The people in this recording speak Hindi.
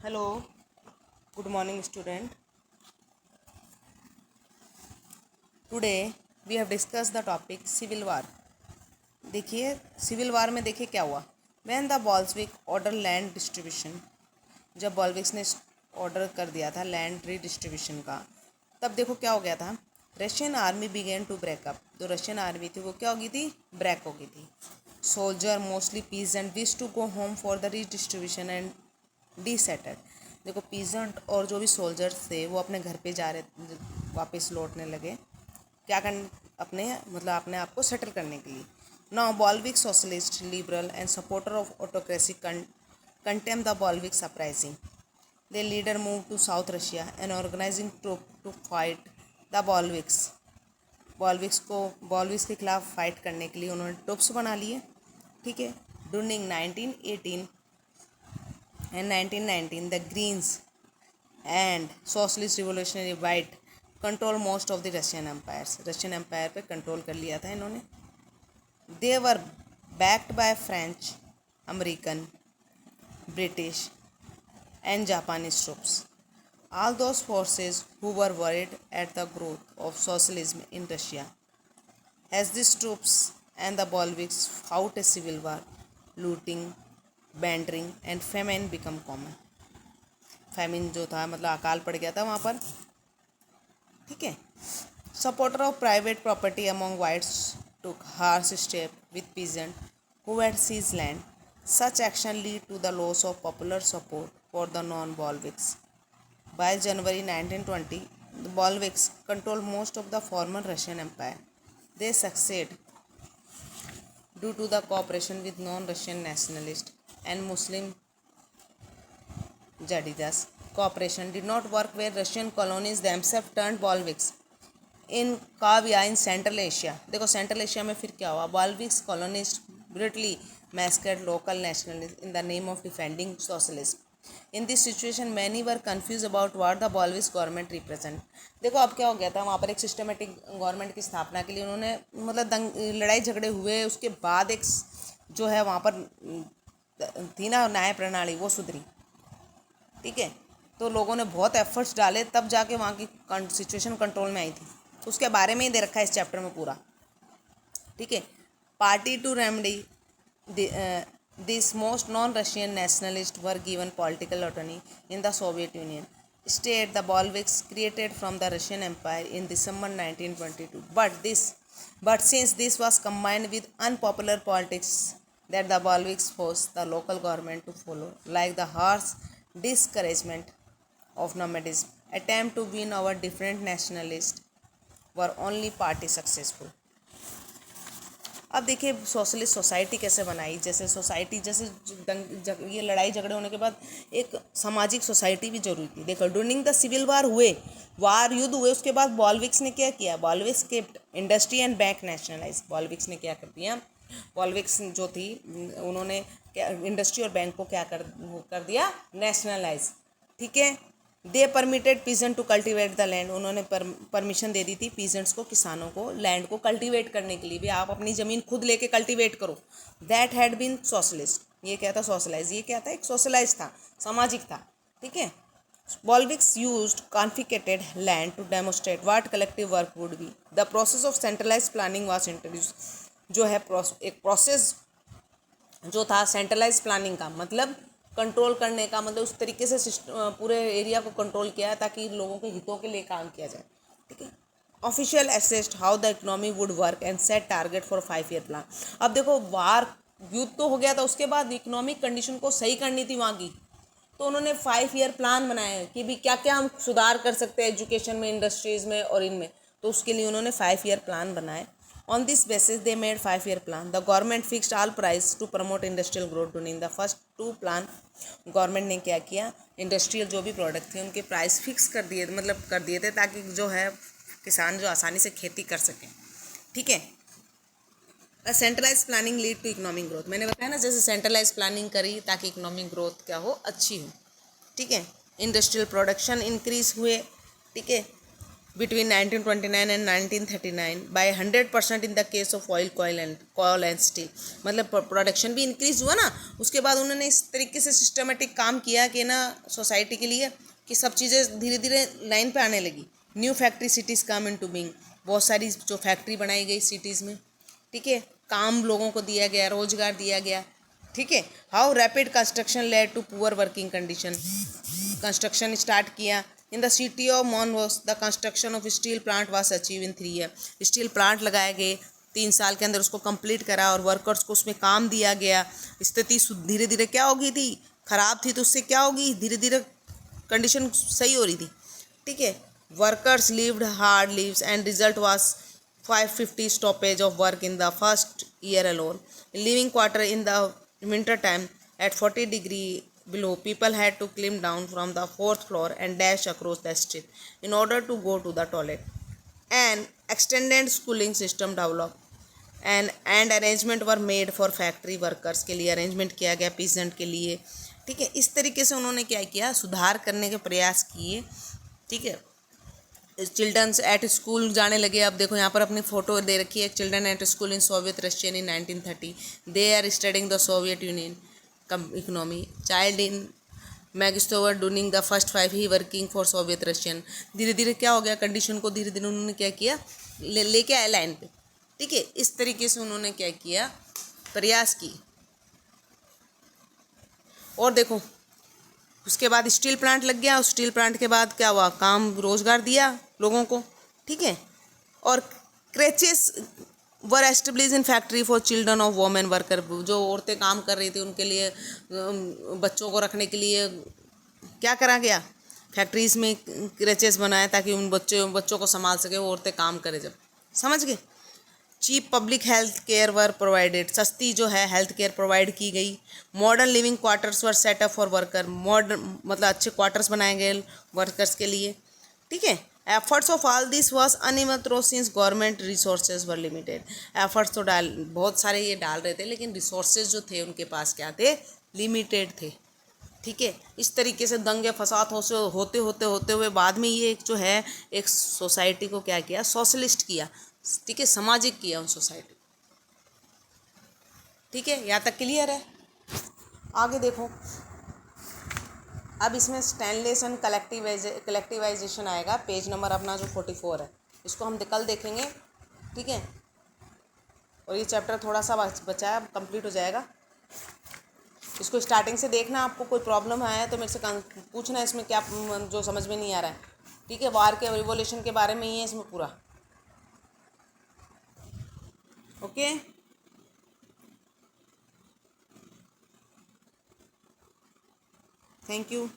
Hello, good morning student. Today we have discussed the topic civil war. देखिए सिविल वार में देखिए क्या हुआ. When the Bolshevik order land distribution, जब बॉल्विक्स ने ऑर्डर कर दिया था लैंड रीडिस्ट्रीब्यूशन का, तब देखो क्या हो गया था. Russian army began to break up. जो रशियन आर्मी थी वो क्या हो गई थी, ब्रेक हो गई थी. Soldier mostly peasant wish to go home for the redistribution and deserted. देखो पीजेंट और जो भी सोल्जर्स थे वो अपने घर पे जा रहे, वापस लौटने लगे. क्या कर, अपने मतलब अपने आप को सेटल करने के लिए. Now Bolshevik socialist liberal and supporter of autocracy condemn the Bolshevik uprising. Their leader moved to South Russia and organizing troop to fight the Bolsheviks. बॉल्विक्स के खिलाफ फाइट करने के लिए उन्होंने ट्रुप्स बना लिए. ठीक है. During 1918 and 1919 the Greens and Socialist Revolutionary Right control most of the Russian empires. Russian empire पे कंट्रोल कर लिया था इन्होंने. They were backed by French, American, British and Japanese troops. All those forces who were worried at the growth of socialism in Russia. As these troops and the Bolsheviks fought a civil war, looting, bantering and famine become common. famine जो था मतलब अकाल पड़ गया था वहाँ पर. ठीक है. Supporter of private property among whites took harsh step with peasants who had seized land. Such action lead to the loss of popular support for the non-Bolsheviks. By January 1920, the Bolsheviks controlled most of the former Russian Empire. They succeeded due to the cooperation with non-Russian nationalists and Muslim Jadidas. Cooperation did not work where Russian colonies themselves turned Bolsheviks. In काव्या इन सेंट्रल एशिया. देखो सेंट्रल एशिया में फिर क्या हुआ, Bolsheviks colonist brutally massacred local nationalist in the name of defending socialism. In this situation many were confuse about what the Bolsheviks government represent. देखो अब क्या हो गया था, वहाँ पर एक सिस्टमेटिक गवर्नमेंट की स्थापना के लिए उन्होंने मतलब लड़ाई झगड़े हुए. उसके बाद एक जो है वहाँ पर थी ना न्याय प्रणाली, वो सुधरी. ठीक है. तो लोगों ने बहुत एफर्ट्स डाले तब जाके वहाँ की सिचुएशन कंट्रोल में आई थी. उसके बारे में ही दे रखा है इस चैप्टर में पूरा. ठीक है. Party to remedy this most non Russian nationalist were given political autonomy in the Soviet Union state. The Bolsheviks created from the Russian Empire in December 1922. But since this was combined with unpopular politics that the Bolsheviks forced the local government to follow, like the harsh discouragement of nomadism, attempt to win over different nationalists, were only party successful. अब देखिए सोशलिस्ट सोसाइटी कैसे बनाई. जैसे सोसाइटी जैसे ये लड़ाई झगड़े होने के बाद एक सामाजिक सोसाइटी भी जरूरी थी. देखो ड्यूरिंग द सिविल वार हुए, वार युद्ध हुए, उसके बाद बॉल्विक्स ने क्या किया, Bolsheviks kept industry and bank nationalise. Bolsheviks ने क्या कर दिया, बॉल्विक्स जो थी उन्होंने क्या इंडस्ट्री और बैंक को क्या कर दिया, नेशनलाइज. ठीक है. They permitted peasant to cultivate the land. उन्होंने परमिशन दे दी थी पीजेंट्स को, किसानों को लैंड को कल्टिवेट करने के लिए भी. आप अपनी ज़मीन खुद लेके कल्टिवेट करो. That had been socialist. ये क्या था, सोशलाइज. ये क्या था, एक सोशलाइज था, सामाजिक था. ठीक है. Bolsheviks used confiscated land to demonstrate what collective work would be. The process of centralise planning was introduce. जो है एक प्रोसेस जो था सेंट्रलाइज प्लानिंग का मतलब कंट्रोल करने का, मतलब उस तरीके से पूरे एरिया को कंट्रोल किया है ताकि लोगों के हितों के लिए काम किया जाए. ठीक है. Official assessed how the economy would work and set target for 5 year plan. अब देखो वार युद्ध तो हो गया था, उसके बाद इकोनॉमिक कंडीशन को सही करनी थी वहाँ की. तो उन्होंने 5 ईयर प्लान बनाए कि भी क्या क्या हम सुधार कर सकते हैं एजुकेशन में, इंडस्ट्रीज़ में और इनमें. तो उसके लिए उन्होंने 5 ईयर प्लान बनाए. On this basis, they made 5 year plan. The government fixed all price to promote industrial growth. During the first 2 plan, government ने क्या किया, इंडस्ट्रियल जो भी प्रोडक्ट थे उनके प्राइस फिक्स कर दिए, मतलब कर दिए थे ताकि जो है किसान जो आसानी से खेती कर सकें. ठीक है. Centralise planning lead to economic growth. मैंने बताया ना जैसे सेंट्रलाइज प्लानिंग करी ताकि इकोनॉमिक ग्रोथ क्या हो, अच्छी हो. ठीक है. इंडस्ट्रियल प्रोडक्शन इंक्रीज हुए. ठीक है. between 1929 and 1939 by 100% in the case of oil, coal and steel. मतलब प्रोडक्शन भी इंक्रीज हुआ ना, उसके बाद उन्होंने इस तरीके से सिस्टमेटिक काम किया कि ना सोसाइटी के लिए कि सब चीज़ें धीरे धीरे लाइन पे आने लगी. New factory cities come into being, बहुत सारी जो फैक्ट्री बनाई गई सिटीज़ में, ठीक है. काम लोगों को दिया गया, रोजगार दिया गया, ठीक है. How rapid construction led to poor working condition. Construction start किया. इन द सिटी ऑफ मॉनवोस the construction of steel plant was achieve in 3 year. Steel plant लगाए गए, 3 साल के अंदर उसको कंप्लीट करा और वर्कर्स को उसमें काम दिया गया. स्थिति धीरे धीरे क्या हो गई थी, खराब थी, तो उससे क्या होगी, धीरे धीरे कंडीशन सही हो रही थी, ठीक है. Workers lived hard lives and result was 550 stoppage of work in the first year alone. Living quarter in the winter time at 40 degree below, people had to climb down from the 4th floor and dash across the street in order to go to the toilet. An extended schooling system developed and arrangement were made for factory workers के लिए arrangement किया गया peasant के लिए, ठीक है. इस तरीके से उन्होंने क्या किया, सुधार करने के प्रयास किए, ठीक है. चिल्ड्रंस एट स्कूल जाने लगे. अब देखो यहाँ पर अपनी फ़ोटो दे रखी है, children at school in Soviet Russian in 1930. They are studying the Soviet Union economy. Child in मैगिस्टोवर during the first 5 he working for Soviet Russian. धीरे धीरे क्या हो गया, कंडीशन को धीरे धीरे उन्होंने क्या किया, लेके आए लाइन पे, ठीक है. इस तरीके से उन्होंने क्या किया, प्रयास की. और देखो उसके बाद स्टील प्लांट लग गया. स्टील प्लांट के बाद क्या हुआ, काम रोजगार दिया लोगों को, ठीक है. और creches were establish in factory for children of women worker. जो औरतें काम कर रही थी उनके लिए, बच्चों को रखने के लिए क्या करा गया, फैक्ट्रीज में क्रेचेस बनाए ताकि उन बच्चों को संभाल सके, वो औरतें काम करें जब, समझ गए. Cheap public health care were provided. सस्ती जो है हेल्थ केयर प्रोवाइड की गई. Modern living quarters were set up for worker. Modern मतलब अच्छे क्वार्टर्स बनाए गए वर्कर्स के लिए, ठीक है. Efforts of all this was uneven through since government resources were limited. Efforts तो बहुत सारे ये डाल रहे थे, लेकिन रिसोर्सेज जो थे उनके पास क्या थे, लिमिटेड थे, ठीक है. इस तरीके से दंगे फसाद होते होते होते हुए बाद में ये एक जो है एक सोसाइटी को क्या किया, सोशलिस्ट किया, ठीक है, सामाजिक किया उन सोसाइटी, ठीक है. यहाँ तक क्लियर है. आगे देखो, अब इसमें स्टैनलेस एंड कलेक्टिवाइजेशन आएगा. पेज नंबर अपना जो 44 है, इसको हम कल देखेंगे, ठीक है. और ये चैप्टर थोड़ा सा बचा है, कंप्लीट हो जाएगा. इसको स्टार्टिंग से देखना. आपको कोई प्रॉब्लम आया तो मेरे से पूछना, इसमें क्या जो समझ में नहीं आ रहा है, ठीक है. वार के रिवॉल्यूशन के बारे में ही है इसमें पूरा, ओके. Thank you.